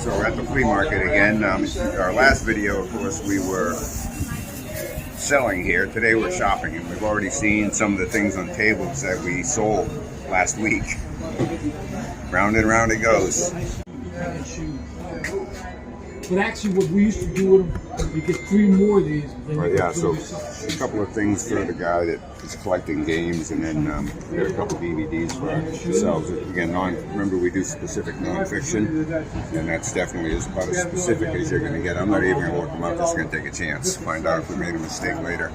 So we're at the flea market again. Our last video, of course, we were selling here. Today we're shopping, and we've already seen some of the things on tables that we sold last week. Round and round it goes. But actually, what we used to do with them, we get 3 more of these. Right, yeah, so a couple of things for the guy that is collecting games, and then we got a couple DVDs for ourselves. Again, remember we do specific nonfiction, and that's definitely is about as specific as you're going to get. I'm not even going to look them up, just going to take a chance, find out if we made a mistake later.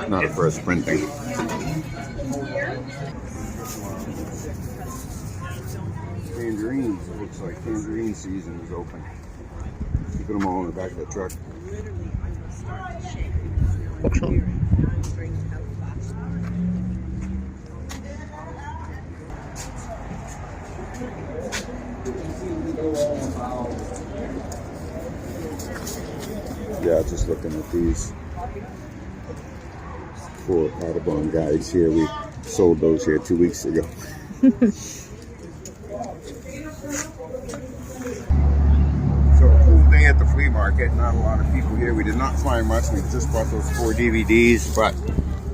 Not for us printing. Tangerines, it looks like tangerine season is open. Keeping them all in the back of the truck. Yeah, just looking at these 4 Audubon guides here. We sold those here 2 weeks ago. So a cool day at the flea market. Not a lot of people here. We did not find much. We just bought those 4 DVDs, but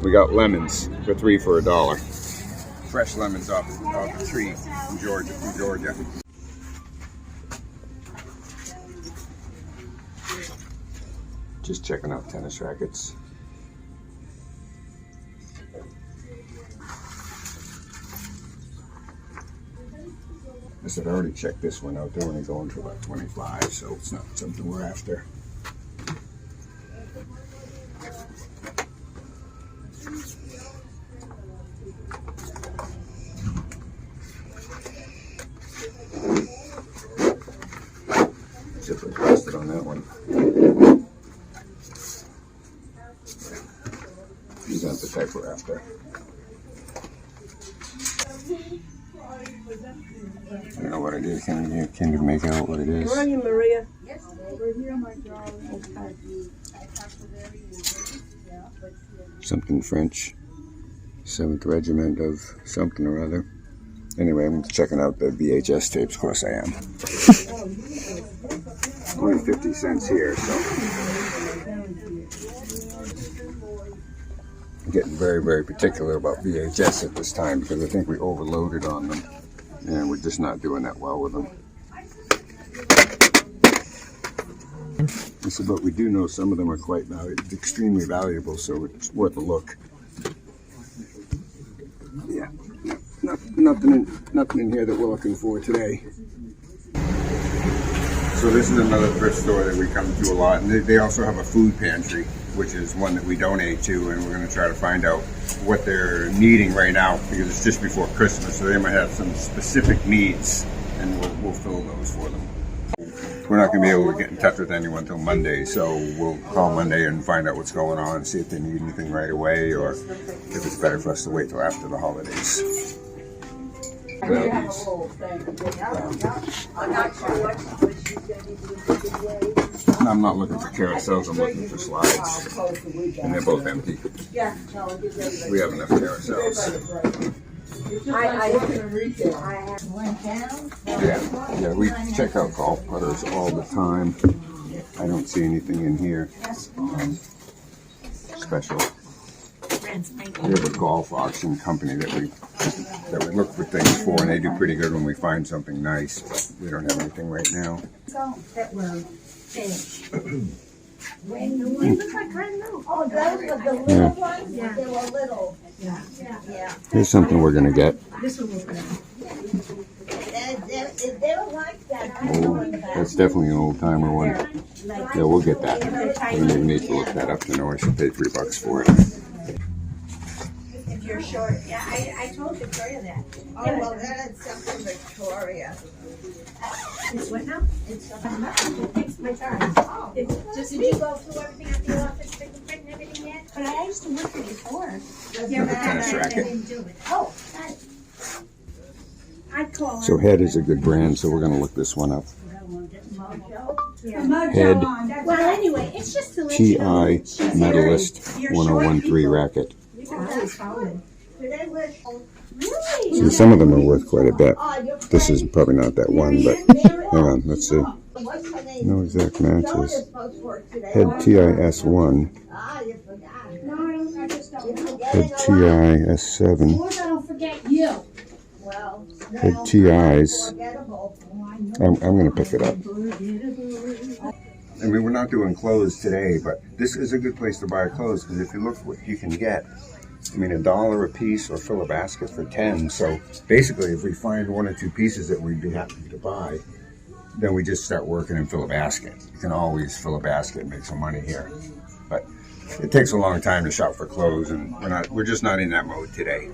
we got lemons for 3 for $1. Fresh lemons off the tree from Georgia. Just checking out tennis rackets. I said I already checked this one out. They're only going for about 25, so it's not something we're after. Zipper's busted on that one. These aren't the type we're after. I don't know what it is. Can't even make out what it is. Where are you, Maria? We're here, my darling. Something French. 7th Regiment of something or other. Anyway, I'm checking out the VHS tapes. Of course I am. Only 50 cents here, so I'm getting very, very particular about VHS at this time because I think we overloaded on them, and we're just not doing that well with them. I said, but we do know some of them are quite extremely valuable, so it's worth a look. Yeah, nothing in here that we're looking for today. So this is another thrift store that we come to a lot, and they also have a food pantry, which is one that we donate to, and we're going to try to find out what they're needing right now because it's just before Christmas, so they might have some specific needs, and we'll fill those for them. We're not going to be able to get in touch with anyone until Monday, so we'll call Monday and find out what's going on, see if they need anything right away, or if it's better for us to wait till after the holidays. I'm not looking for carousels, I'm looking for slides. And they're both empty. We have enough carousels. Yeah, we check out golf putters all the time. I don't see anything in here special. We have a golf auction company that we look for things for, and they do pretty good when we find something nice, but we don't have anything right now. That were finished. When the ones I kind of know. Oh, those were the little ones? Yeah. They were little. Yeah. Here's something we're going to get. This one was good. They don't like that. Oh, that's definitely an old-timer one. Yeah, we'll get that. We may need to look that up to know I should pay $3 for it. If you're short. Yeah, I told Victoria that. Oh, well, that is something Victoria. It's what now? It's my time. Oh. Did you go through everything at the office, print and everything yet? But I used to work there before. Yeah, but I didn't do it. Oh, nice. I So Head is a good brand, so we're going to look this one up. Head Well, anyway, it's just to let you know. TI Medalist 1013 racket. Really? See, some of them are worth quite a bit. This is probably not that one, but hang on, let's see. No exact matches. Head TIS1. Head TIS7. Don't forget you. Head TIs. I'm going to pick it up. I mean, we're not doing clothes today, but this is a good place to buy clothes because if you look what you can get, I mean, $1 a piece or fill a basket for 10. So basically, if we find 1 or 2 pieces that we'd be happy to buy, then we just start working and fill a basket. You can always fill a basket and make some money here. But it takes a long time to shop for clothes, and we're just not in that mode today.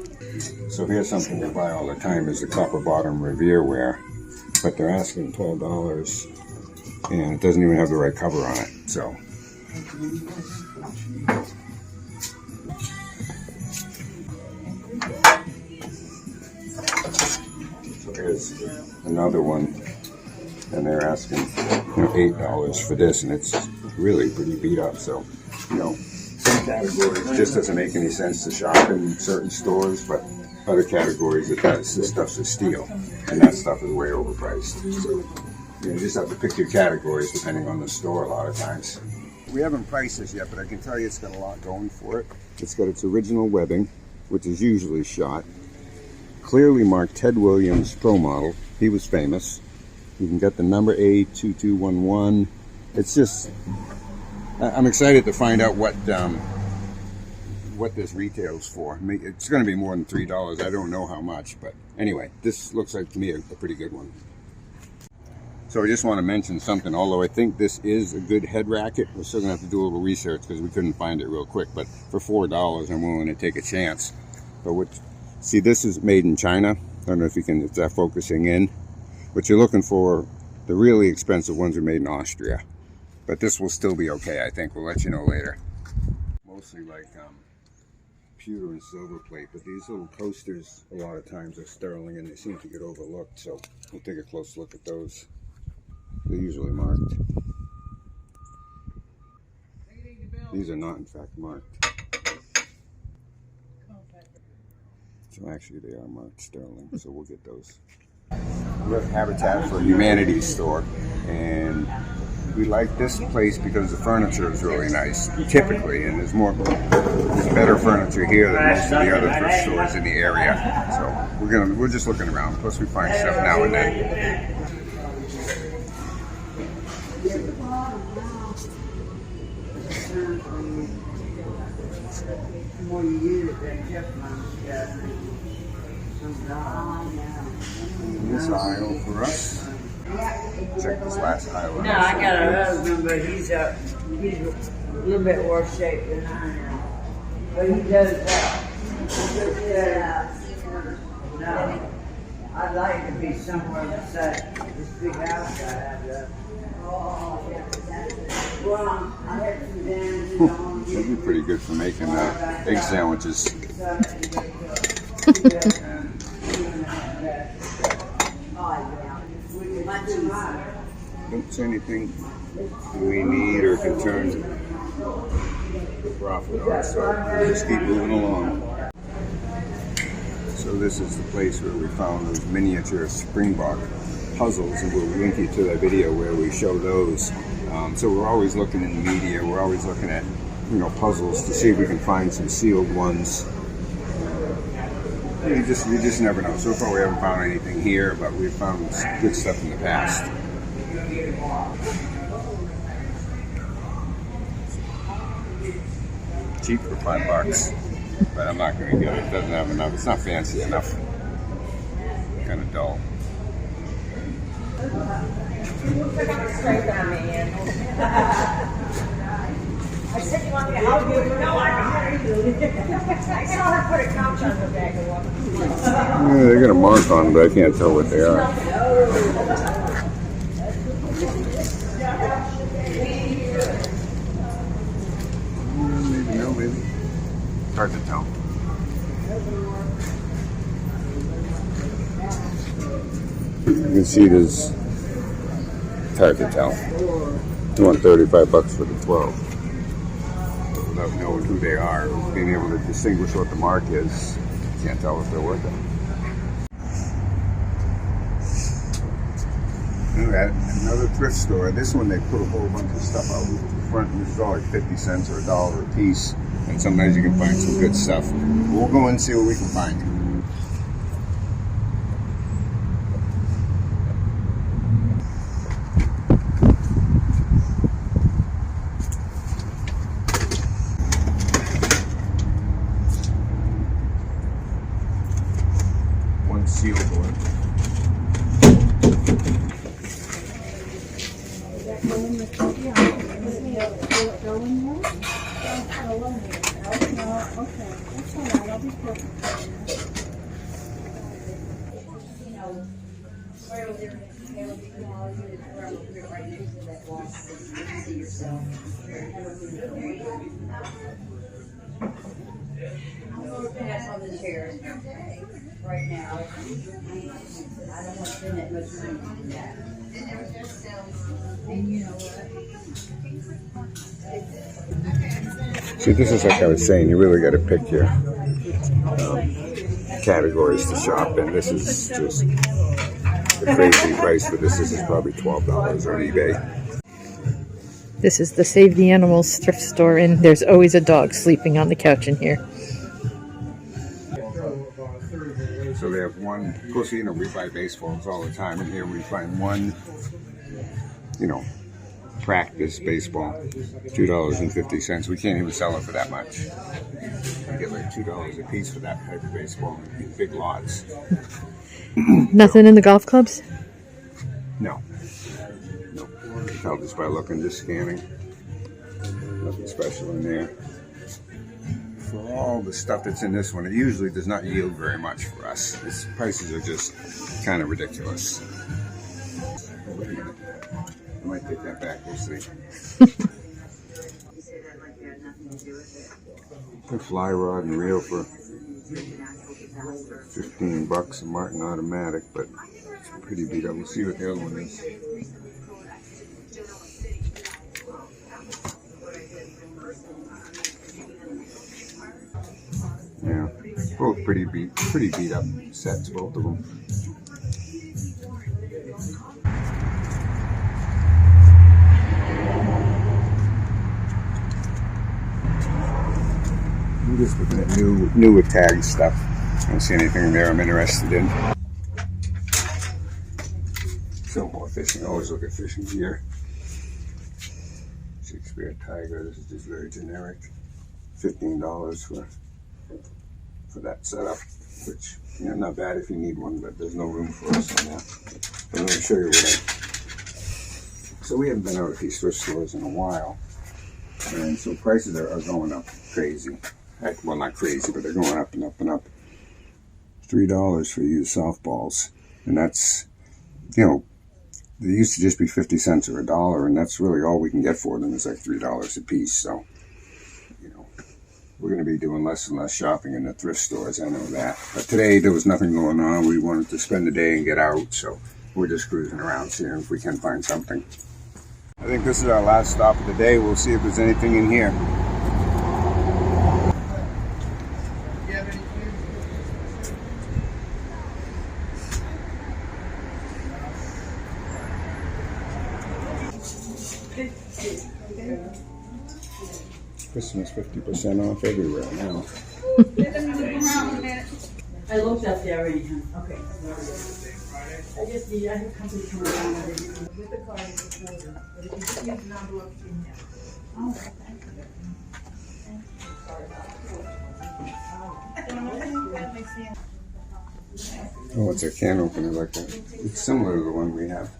So here's something we buy all the time is the copper bottom Revere wear, but they're asking $12, and it doesn't even have the right cover on it. So here's another one, and they're asking $8 for this, and it's really pretty beat up. So, some categories it just doesn't make any sense to shop in certain stores, but other categories it does. This stuff's a steal, and that stuff is way overpriced. So, you just have to pick your categories depending on the store a lot of times. We haven't priced this yet, but I can tell you it's got a lot going for it. It's got its original webbing, which is usually shot. Clearly marked Ted Williams Pro Model. He was famous. You can get the number A2211. It's just, I'm excited to find out what this retails for. It's going to be more than $3. I don't know how much, but anyway, this looks like to me a pretty good one. So I just want to mention something. Although I think this is a good head racket, we're still going to have to do a little research because we couldn't find it real quick. But for $4, I'm willing to take a chance. But see, this is made in China. I don't know if they're focusing in. What you're looking for, the really expensive ones are made in Austria. But this will still be okay, I think. We'll let you know later. Mostly like pewter and silver plate, but these little coasters a lot of times are sterling and they seem to get overlooked. So we'll take a close look at those. They're usually marked. These are not in fact marked. So actually they are marked sterling, so we'll get those. We're at Habitat for Humanity store, and we like this place because the furniture is really nice, typically, and there's better furniture here than most of the other thrift stores in the area. So we're just looking around. Plus we find stuff now and then. This aisle for us. Check this last aisle. No, I got a husband, but he's a little bit worse shape than I am. But he does that. No, I'd like to be somewhere beside this big house I have there. Well, I had some damages on. That'd be pretty good for making egg sandwiches. Don't see anything we need or can turn to profit on, so we'll just keep moving along. So this is the place where we found those miniature Springbok puzzles, and we'll link you to that video where we show those. So we're always looking in the media, we're always looking at puzzles to see if we can find some sealed ones. You just never know. So far we haven't found anything here, but we've found good stuff in the past. Cheap for $5, but I'm not going to get it. It doesn't have enough. It's not fancy enough. Kind of dull. I said you want me to help you? No, I saw her put a couch on her back and walk. Yeah, they got a mark on, but I can't tell what they are. Maybe no, maybe. Hard to tell. two-seaters. It's hard to tell. You want $35 for the 12. But without knowing who they are, being able to distinguish what the mark is, you can't tell if they're worth it. Look at another thrift store. This one they put a whole bunch of stuff out in front. This is all like 50 cents or $1 a piece. And sometimes you can find some good stuff. We'll go and see what we can find. One seal board. Pass on the chairs right now. I don't want to spend that much money on that. And you know what? See, this is like I was saying, you really got to pick your categories to shop in. This is just the crazy price for this. This is probably $12 on eBay. This is the Save the Animals thrift store, and there's always a dog sleeping on the couch in here. So they have one, of course, you know, we buy baseballs all the time, and here we find one, you know, practice baseball, $2.50. We can't even sell it for that much. We get like $2 a piece for that type of baseball in big lots. Nothing in the golf clubs? No. No. You can tell just by looking, just scanning. Nothing special in there. For all the stuff that's in this one, it usually does not yield very much for us. Its prices are just kind of ridiculous. Wait a minute. I might take that back. We'll see. The fly rod and reel for $15 a Martin automatic, but it's pretty beat up. We'll see what the other one is. Yeah, both pretty beat up sets, both of them. I'm just looking at new tag stuff. I don't see anything there I'm interested in. Still more fishing. I always look at fishing gear. Shakespeare Tiger. This is just very generic. $15 for that setup, which, you know, not bad if you need one, but there's no room for us on that. I'm going to show you what So we haven't been out at these thrift stores in a while, and so prices are going up crazy. Well, not crazy, but they're going up and up and up. $3 for used softballs, and that's, you know, they used to just be 50 cents or $1, and that's really all we can get for them is like $3 a piece. So, you know, we're going to be doing less and less shopping in the thrift stores, I know that. But today there was nothing going on. We wanted to spend the day and get out, so we're just cruising around seeing if we can find something. I think this is our last stop of the day. We'll see if there's anything in here. Christmas 50% off everywhere now. I looked up there already. Okay. I just need, I have company coming around with the card in the quarter. But if you just use an envelope in there. Oh, thank you. Oh, it's a can opener like that. It's similar to the one we have.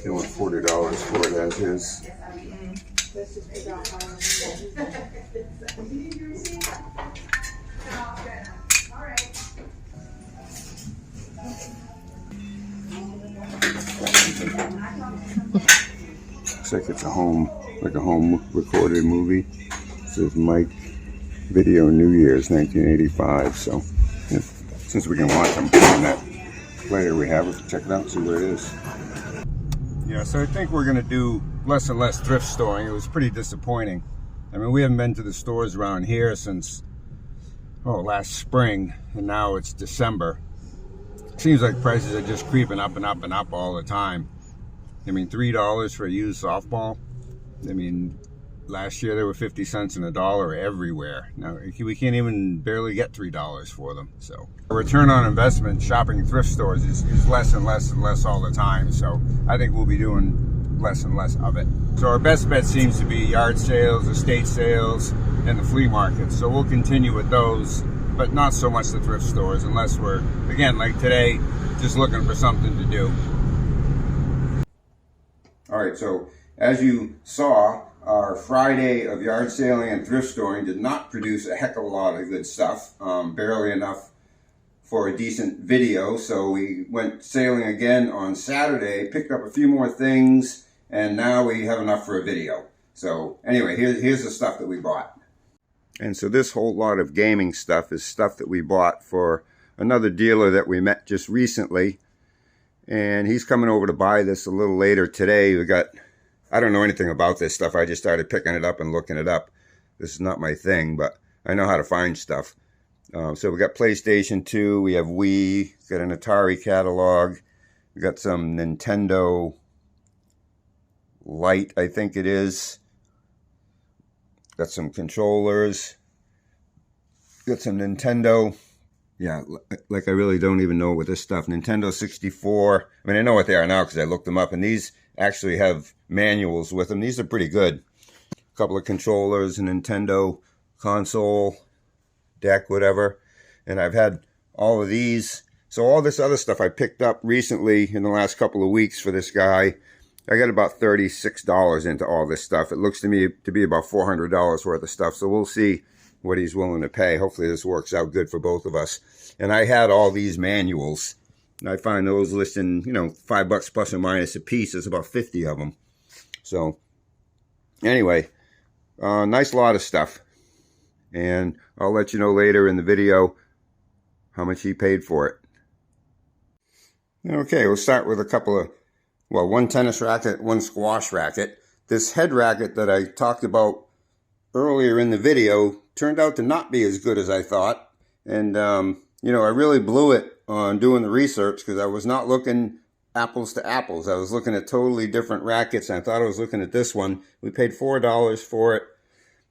They want $40 for it as is. Looks like it's a home recorded movie. It says Mike Video New Year's 1985. So yeah, since we can watch them on that later we have it. Check it out, see where it is. Yeah, so I think we're gonna do less and less thrift storing. It was pretty disappointing. I mean, we haven't been to the stores around here since, last spring, and now it's December. Seems like prices are just creeping up and up and up all the time. I mean, $3 for a used softball. I mean, last year they were 50 cents and $1 everywhere. Now we can't even barely get $3 for them. So a return on investment shopping thrift stores is less and less and less all the time. So I think we'll be doing less and less of it. So our best bet seems to be yard sales, estate sales, and the flea markets. So we'll continue with those, but not so much the thrift stores unless we're, again, like today, just looking for something to do. All right, so as you saw, our Friday of yard sailing and thrift storing did not produce a heck of a lot of good stuff, barely enough for a decent video. So we went sailing again on Saturday, picked up a few more things, and now we have enough for a video. So anyway, here's the stuff that we bought. And so this whole lot of gaming stuff is stuff that we bought for another dealer that we met just recently. And he's coming over to buy this a little later today. I don't know anything about this stuff. I just started picking it up and looking it up. This is not my thing, but I know how to find stuff. So we got PlayStation 2, we have Wii, got an Atari catalog, we got some Nintendo Lite, I think it is. Got some controllers, got some Nintendo. Yeah, like I really don't even know what this stuff. Nintendo 64. I mean, I know what they are now because I looked them up, and these actually have manuals with them. These are pretty good. A couple of controllers, a Nintendo console, deck, whatever. And I've had all of these. So all this other stuff I picked up recently in the last couple of weeks for this guy. I got about $36 into all this stuff. It looks to me to be about $400 worth of stuff. So we'll see what he's willing to pay. Hopefully this works out good for both of us. And I had all these manuals. And I find those listing, $5 plus or minus a piece. There's about 50 of them. So anyway, nice lot of stuff. And I'll let you know later in the video how much he paid for it. Okay, we'll start with a couple of, one tennis racket, one squash racket. This head racket that I talked about earlier in the video turned out to not be as good as I thought. And, I really blew it on doing the research because I was not looking apples to apples. I was looking at totally different rackets, and I thought I was looking at this one. We paid $4 for it.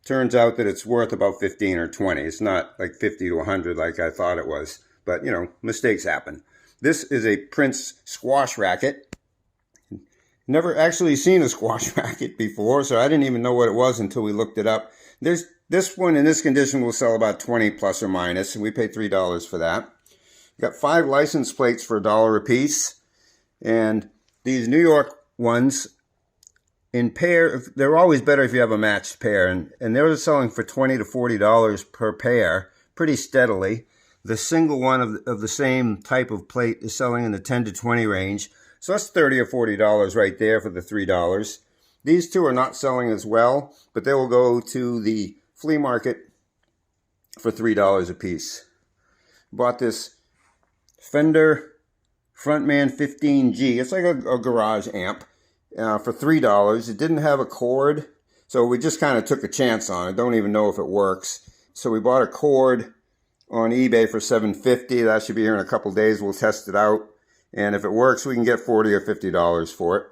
Turns out that it's worth about 15 or 20. It's not like 50 to 100 like I thought it was. But, mistakes happen. This is a Prince squash racket. Never actually seen a squash racket before, so I didn't even know what it was until we looked it up. This one in this condition will sell about 20 plus or minus, and we paid $3 for that. Got 5 license plates for $1 a piece, and these New York ones in pair, they're always better if you have a matched pair, and they're selling for $20 to $40 per pair, pretty steadily. The single one of the same type of plate is selling in the 10 to 20 range. So that's $30 or $40 right there for the $3. These two are not selling as well, but they will go to the flea market for $3 a piece. Bought this Fender Frontman 15G. It's like a garage amp for $3. It didn't have a cord, so we just kind of took a chance on it. Don't even know if it works. So we bought a cord on eBay for $7.50. That should be here in a couple days. We'll test it out. And if it works, we can get $40 or $50 for it.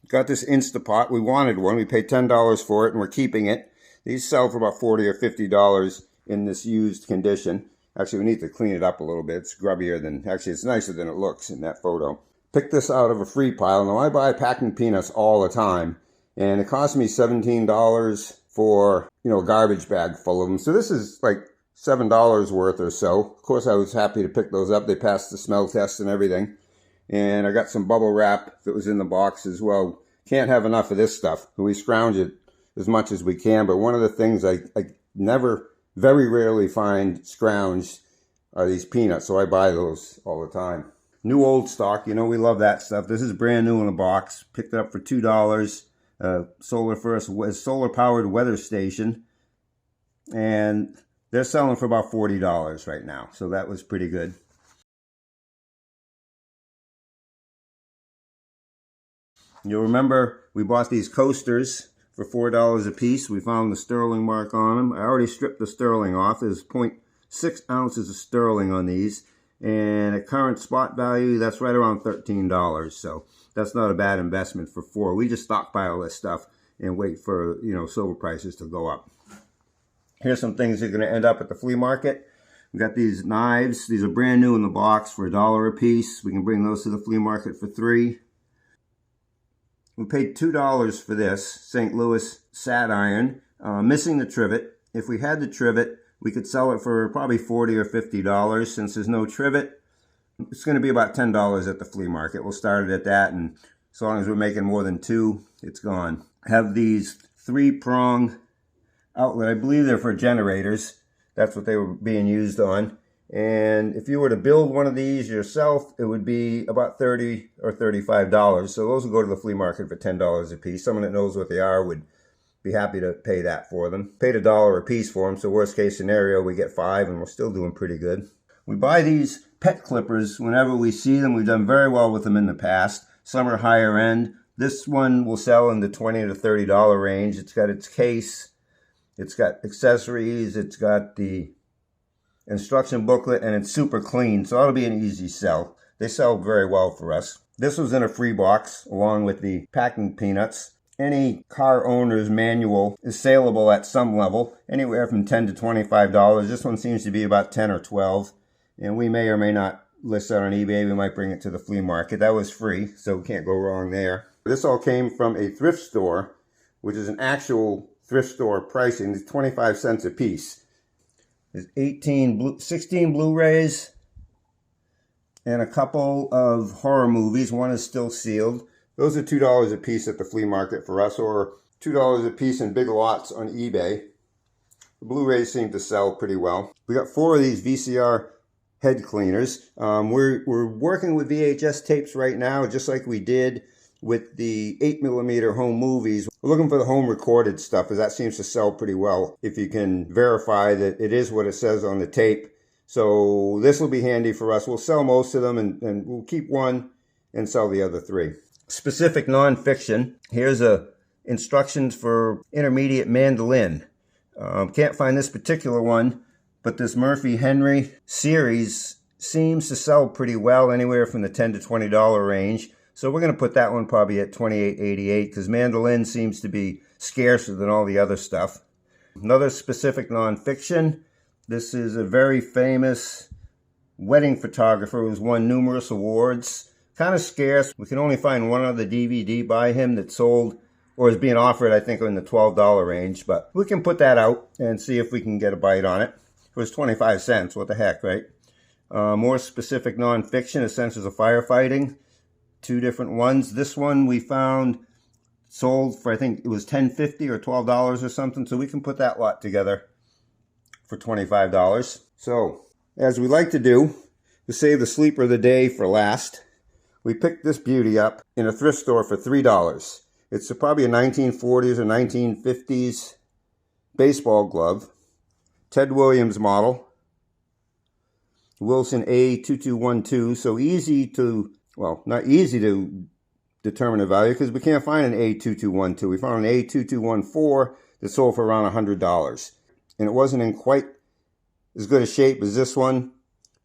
Got this Instapot. We wanted one. We paid $10 for it, and we're keeping it. These sell for about $40 or $50 in this used condition. Actually, we need to clean it up a little bit. It's grubbier than, actually, it's nicer than it looks in that photo. Picked this out of a free pile. Now, I buy packing peanuts all the time, and it cost me $17 for, a garbage bag full of them. So this is like $7 worth or so. Of course, I was happy to pick those up. They passed the smell test and everything. And I got some bubble wrap that was in the box as well. Can't have enough of this stuff. We scrounge it as much as we can. But one of the things I very rarely find scrounged are these peanuts. So I buy those all the time. New old stock. We love that stuff. This is brand new in a box. Picked it up for $2. Solar powered weather station. And they're selling for about $40 right now. So that was pretty good. You'll remember we bought these coasters for $4 a piece. We found the sterling mark on them. I already stripped the sterling off. There's 0.6 ounces of sterling on these. And at current spot value, that's right around $13. So that's not a bad investment for 4. We just stockpile this stuff and wait for, silver prices to go up. Here's some things that are going to end up at the flea market. We got these knives. These are brand new in the box for $1 a piece. We can bring those to the flea market for $3. We paid $2 for this St. Louis sat iron, missing the trivet. If we had the trivet, we could sell it for probably $40 or $50. Since there's no trivet, it's going to be about $10 at the flea market. We'll start it at that, and as long as we're making more than 2, it's gone. I have these 3-prong outlet. I believe they're for generators. That's what they were being used on. And if you were to build one of these yourself, it would be about $30 or $35. So those will go to the flea market for $10 a piece. Someone that knows what they are would be happy to pay that for them. Paid $1 a piece for them, so worst case scenario, we get 5, and we're still doing pretty good. We buy these pet clippers whenever we see them. We've done very well with them in the past. Some are higher end. This one will sell in the $20 to $30 range. It's got its case. It's got accessories. It's got the instruction booklet, and it's super clean, so that'll be an easy sell. They sell very well for us. This was in a free box along with the packing peanuts. Any car owner's manual is saleable at some level, anywhere from $10 to $25. This one seems to be about 10 or 12, and we may or may not list that on eBay. We might bring it to the flea market. That was free, so we can't go wrong there. This all came from a thrift store, which is an actual thrift store pricing. It's 25 cents a piece. There's 16 Blu-rays and a couple of horror movies. One is still sealed. Those are $2 a piece at the flea market for us, or $2 a piece in big lots on eBay. The Blu-rays seem to sell pretty well. We got 4 of these VCR head cleaners. We're working with VHS tapes right now, just like we did with the 8mm home movies. We're looking for the home recorded stuff, because that seems to sell pretty well if you can verify that it is what it says on the tape. So this will be handy for us. We'll sell most of them, and we'll keep 1 and sell the other 3. Specific nonfiction. Here's instructions for intermediate mandolin. Can't find this particular one, but this Murphy Henry series seems to sell pretty well, anywhere from the $10 to $20 range. So we're going to put that one probably at $28.88, because mandolin seems to be scarcer than all the other stuff. Another specific nonfiction. This is a very famous wedding photographer who's won numerous awards. Kind of scarce. We can only find one other DVD by him that sold, or is being offered, I think, in the $12 range. But we can put that out and see if we can get a bite on it. It was 25 cents. What the heck, right? More specific nonfiction, Essentials of Firefighting. 2 different ones. This one we found sold for, I think it was $10.50 or $12 or something. So we can put that lot together for $25. So, as we like to do, to save the sleeper of the day for last, we picked this beauty up in a thrift store for $3. It's probably a 1940s or 1950s baseball glove. Ted Williams model. Wilson A2212. So easy to, well, not easy to determine the value, because we can't find an A2212. We found an A2214 that sold for around $100. And it wasn't in quite as good a shape as this one.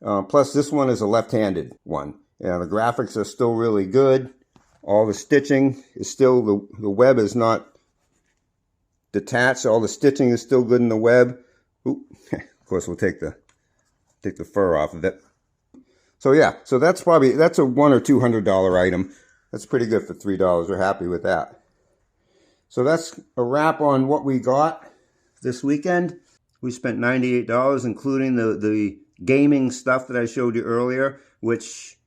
Plus, this one is a left-handed one. And the graphics are still really good. All the stitching is still, the web is not detached. All the stitching is still good in the web. Ooh, of course, we'll take the fur off of it. So yeah, so that's a $100 or $200 item. That's pretty good for $3. We're happy with that. So that's a wrap on what we got this weekend. We spent $98, including the gaming stuff that I showed you earlier, which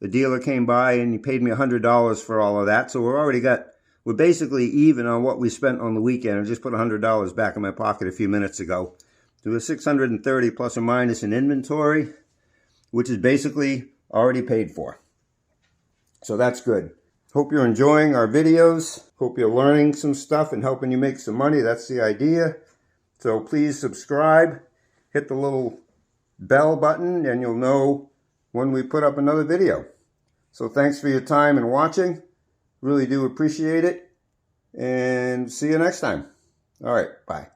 the dealer came by and he paid me $100 for all of that. So we're basically even on what we spent on the weekend. I just put $100 back in my pocket a few minutes ago. So we're $630 plus or minus in inventory, which is basically already paid for. So that's good. Hope you're enjoying our videos. Hope you're learning some stuff and helping you make some money. That's the idea. So please subscribe. Hit the little bell button and you'll know when we put up another video. So thanks for your time and watching. Really do appreciate it. And see you next time. All right, bye.